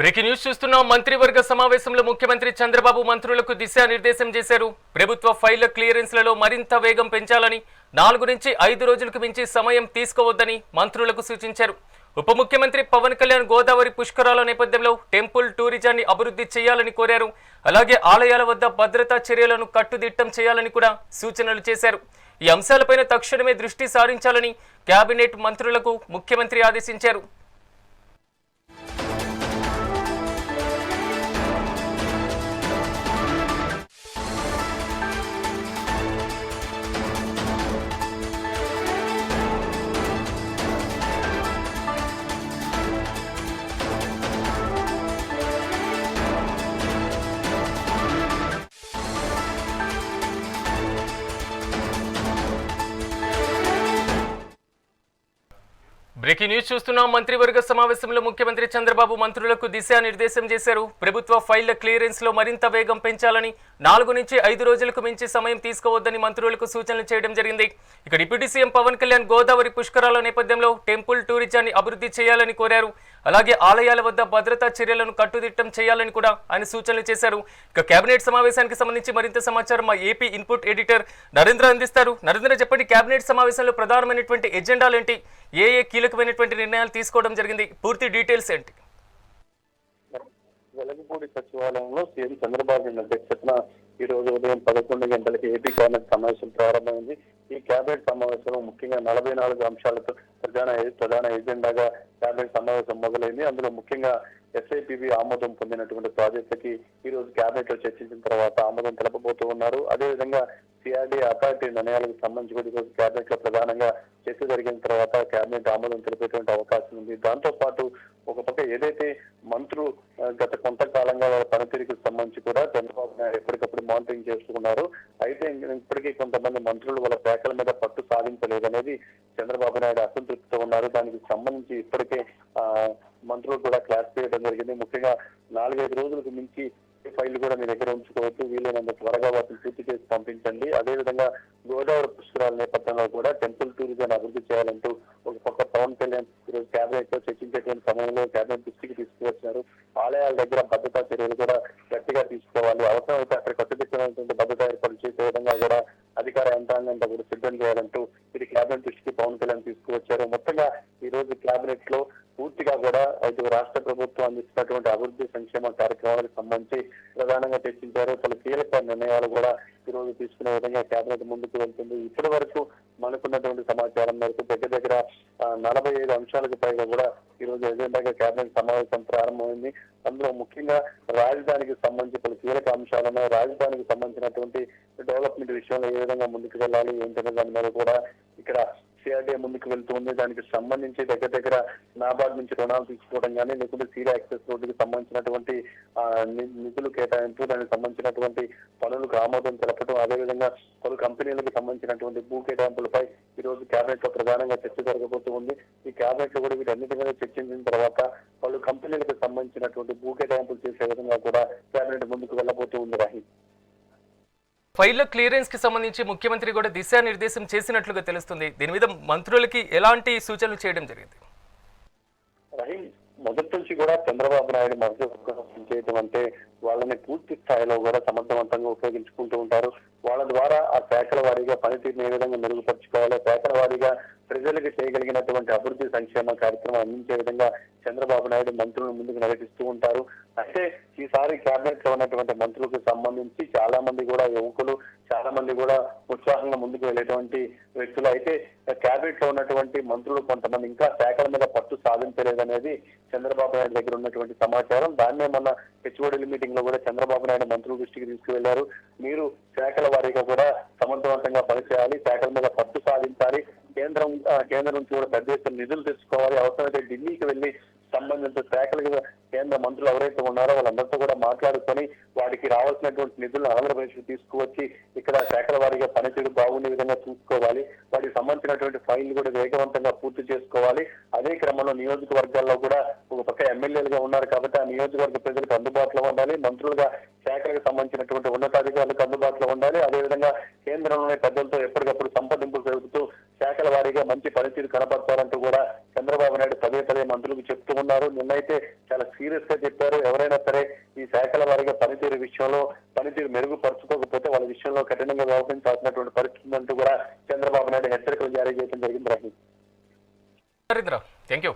Breaking news చూస్తున్నాం. మంత్రివర్గ సమావేశంలో ముఖ్యమంత్రి చంద్రబాబు మంత్రులకు దిశానిర్దేశం చేశారు. ప్రభుత్వ ఫైళ్ల క్లియరెన్స్లలో మరింత వేగం పెంచాలని, 4 నుంచి 5 రోజులకు మించి సమయం తీసుకోవద్దని మంత్రులకు సూచించారు. ఉప ముఖ్యమంత్రి పవన్ కళ్యాణ్ గోదావరి పుష్కరాల నేపథ్యంలో టెంపుల్ టూరిజాన్ని అభివృద్ధి చేయాలని కోరారు. అలాగే ఆలయాల వద్ద భద్రతా చర్యలను కట్టుదిట్టం చేయాలని కూడా సూచనలు చేశారు. ఈ అంశాలపైన తక్షణమే దృష్టి సారించాలని కేబినెట్ మంత్రులకు ముఖ్యమంత్రి ఆదేశించారు. బ్రేకింగ్ న్యూస్ చూస్తున్నాం. మంత్రివర్గ సమావేశంలో ముఖ్యమంత్రి చంద్రబాబు మంత్రులకు దిశానిర్దేశం చేశారు. ప్రభుత్వ ఫైళ్ల క్లియరెన్స్ లో మరింత వేగం పెంచాలని, 4 నుంచి 5 రోజులకు మించి సమయం తీసుకోవద్దని మంత్రులకు సూచనలు చేయడం జరిగింది. ఇక డిప్యూటీ సీఎం పవన్ కళ్యాణ్ గోదావరి పుష్కరాల నేపథ్యంలో టెంపుల్ టూరిజాన్ని అభివృద్ధి చేయాలని కోరారు. అలాగే ఆలయాల వద్ద భద్రతా చర్యలను కట్టుదిట్టం చేయాలని కూడా ఆయన సూచనలు చేశారు. ఇక కేబినెట్ సమావేశానికి సంబంధించి మరింత సమాచారం మా ఏపీ ఇన్పుట్ ఎడిటర్ నరేంద్ర అందిస్తారు. నరేంద్ర, చెప్పండి, కేబినెట్ సమావేశంలో ప్రధానమైనటువంటి ఎజెండాలు ఏంటి? ఏ కీలకమైనటువంటి నిర్ణయాలు తీసుకోవడం జరిగింది? పూర్తి డీటెయిల్స్ ఏంటి? వెలగపూడి సచివాలయంలో సీఎం చంద్రబాబు నాయుడు అధ్యక్షతన ఈ రోజు ఉదయం 11 గంటలకి ఏపీ కేబినెట్ సమావేశం ప్రారంభమైంది. ఈ కేబినెట్ సమావేశంలో ముఖ్యంగా 44 అంశాలతో ప్రధాన ఎజెండాగా కేబినెట్ సమావేశం మొదలైంది. అందులో ముఖ్యంగా ఎస్ఐపిబి ఆమోదం పొందినటువంటి ప్రాజెక్టులకి ఈ రోజు కేబినెట్ లో చర్చించిన తర్వాత ఆమోదం తెలపబోతూ ఉన్నారు. అదేవిధంగా సిఆర్డీ అథారిటీ నిర్ణయాలకు సంబంధించి కూడా ఈరోజు కేబినెట్ లో ప్రధానంగా చర్చ జరిగిన తర్వాత కేబినెట్ ఆమోదం తెలిపేటువంటి అవకాశం ఉంది. దాంతో పాటు ఒక పక్క ఏదైతే మంత్రులు గత కొంతకాలంగా వాళ్ళ పనితీరుకు సంబంధించి కూడా చంద్రబాబు నాయుడు ఎప్పటికప్పుడు మానిటరింగ్ చేస్తున్నారు. అయితే ఇప్పటికీ కొంతమంది మంత్రులు వాళ్ళ శాఖల మీద పట్టు సాధించలేదనేది చంద్రబాబు నాయుడు అసంతృప్తితో ఉన్నారు. దానికి సంబంధించి ఇప్పటికే మంత్రులు కూడా క్లాస్ చేయడం జరిగింది. ముఖ్యంగా 4-5 రోజులకు మించి ఫైల్ కూడా మీ దగ్గర ఉంచుకోవచ్చు, వీలైనంత త్వరగా వాటిని పూర్తి చేసి పంపించండి. అదేవిధంగా గోదావరి పుష్కరాల నేపథ్యంలో కూడా టెంపుల్ టూరిజం అభివృద్ధి చేయాలంటూ ఒక పక్క పవన్ కళ్యాణ్ ఈరోజు కేబినెట్ లో చర్చించేటువంటి సమయంలో కేబినెట్ దృష్టికి తీసుకువచ్చారు. ఆలయాల దగ్గర భద్రతా చర్యలు కూడా గట్టిగా తీసుకోవాలి, అవసరమైతే అక్కడ కట్టుదిట్టమైనటువంటి భద్రతా ఏర్పాటు చేసే విధంగా కూడా అధికార యంత్రాంగంతా కూడా సిద్ధం చేయాలంటూ ఇది కేబినెట్ దృష్టికి పవన్ కళ్యాణ్ తీసుకువచ్చారు. మొత్తంగా ఈ రోజు కేబినెట్ లో పూర్తిగా కూడా ఇటు రాష్ట్ర ప్రభుత్వం అందిస్తున్నటువంటి అభివృద్ధి సంక్షేమ కార్యక్రమాలకు సంబంధించి ప్రధానంగా చర్చించారు. పలు కీలక నిర్ణయాలు కూడా ఈ రోజు తీసుకునే విధంగా కేబినెట్ ముందుకు వెళ్తుంది. ఇప్పటి వరకు మనకున్నటువంటి సమాచారం మేరకు దగ్గర 45 అంశాలకు పైగా కూడా ఈ రోజు ఎజెండాగా కేబినెట్ సమావేశం ప్రారంభమైంది. అందులో ముఖ్యంగా రాజధానికి సంబంధించి పలు కీలక అంశాలను, రాజధానికి సంబంధించినటువంటి డెవలప్మెంట్ విషయంలో ఏ విధంగా ముందుకు వెళ్ళాలి ఏంటనే దాని మీద కూడా ఇక్కడ సిఆర్డీఏ ముందుకు వెళ్తుంది. దానికి సంబంధించి దగ్గర నాబార్డ్ నుంచి రుణాలు తీసుకోవడం కానీ, లేకుంటే సీడ్ యాక్సెస్ రోడ్డుకి సంబంధించినటువంటి నిధులు కేటాయింపు, దానికి సంబంధించినటువంటి పనులకు ఆమోదం తెలపడం, అదేవిధంగా పలు కంపెనీలకు సంబంధించినటువంటి భూ కేటాయింపులపై ఈ రోజు కేబినెట్ లో ప్రధానంగా చర్చ జరగబోతూ ఉంది. ఈ కేబినెట్ లో కూడా వీటన్నిటి మీద చర్చించిన తర్వాత పలు కంపెనీలకు సంబంధించినటువంటి భూ కేటాయింపులు చేసే విధంగా కూడా కేబినెట్ ముందుకు వెళ్ళబోతూ ఉంది. రాహి, ఫైళ్ల క్లియరెన్స్ కి సంబంధించి ముఖ్యమంత్రి కూడా దిశానిర్దేశం చేసినట్లుగా తెలుస్తుంది. దీని మీద మంత్రులకి ఎలాంటి సూచనలు చేయడం జరిగింది? రహీం, మొదటి నుంచి కూడా చంద్రబాబు నాయుడు మంత్రివర్గం చేయడం అంటే వాళ్ళని పూర్తి స్థాయిలో కూడా సమర్థవంతంగా ఉపయోగించుకుంటూ ఉంటారు. వాళ్ళ ద్వారా ఆ శాఖల వారీగా పనితీరుని ఏ విధంగా మెరుగుపరుచుకోవాలి, శాఖల వారీగా ప్రజలకు చేయగలిగినటువంటి అభివృద్ధి సంక్షేమ కార్యక్రమం అందించే విధంగా చంద్రబాబు నాయుడు మంత్రులను ముందుకు నడిపిస్తూ ఉంటారు. అయితే ఈసారి కేబినెట్ లో ఉన్నటువంటి మంత్రులకు సంబంధించి చాలా మంది కూడా యువకులు, చాలా మంది కూడా ఉత్సాహంగా ముందుకు వెళ్ళేటువంటి వ్యక్తులు. అయితే కేబినెట్ లో ఉన్నటువంటి మంత్రులు కొంతమంది ఇంకా శాఖల మీద పట్టు సాధించలేదనేది చంద్రబాబు నాయుడు దగ్గర ఉన్నటువంటి సమాచారం. దాన్నే మొన్న హెచ్ఓడి మీటింగ్ లో కూడా చంద్రబాబు నాయుడు మంత్రుల దృష్టికి తీసుకువెళ్లారు. మీరు శాఖల వారీగా కూడా సమర్థవంతంగా పనిచేయాలి, శాఖల మీద పట్టు సాధించాలి, కేంద్రం నుంచి కూడా పెద్ద ఎత్తున నిధులు తెచ్చుకోవాలి, అవసరమైతే ఢిల్లీకి వెళ్లి సంబంధిత శాఖలకు కేంద్ర మంత్రులు ఎవరైతే ఉన్నారో వాళ్ళందరితో కూడా మాట్లాడుకొని వాటికి రావాల్సినటువంటి నిధులను ఆంధ్రప్రదేశ్ తీసుకువచ్చి ఇక్కడ శాఖల వారీగా పనితీరు బాగుండే విధంగా చూసుకోవాలి, వాటికి సంబంధించినటువంటి ఫైల్ కూడా వేగవంతంగా పూర్తి చేసుకోవాలి. అదే క్రమంలో నియోజకవర్గాల్లో కూడా ఒక పక్క ఎమ్మెల్యేలుగా ఉన్నారు కాబట్టి ఆ నియోజకవర్గ ప్రజలకు అందుబాటులో ఉండాలి, మంత్రులుగా శాఖలకు సంబంధించినటువంటి ఉన్నతాధికారులకు అందుబాటులో ఉండాలి. అదేవిధంగా కేంద్రంలోని పెద్దలతో ఎప్పటికప్పుడు సంప్రదింపులు జరుపుతూ శాఖల వారీగా మంచి పనితీరు కనపరచాలంటూ కూడా చంద్రబాబు నాయుడు పదే మంత్రులకు చెప్తూ ఉన్నారు. నిన్నైతే చాలా సీరియస్ గా చెప్పారు. వారీగా పనితీరు మెరుగుపరుచుకోకపోతే వాళ్ళ విషయంలో కఠినంగా వ్యవహరించాల్సినటువంటి పరిస్థితి అంటూ కూడా చంద్రబాబు నాయుడు హెచ్చరికలు జారీ చేయడం జరిగింది. Narendra, thank you.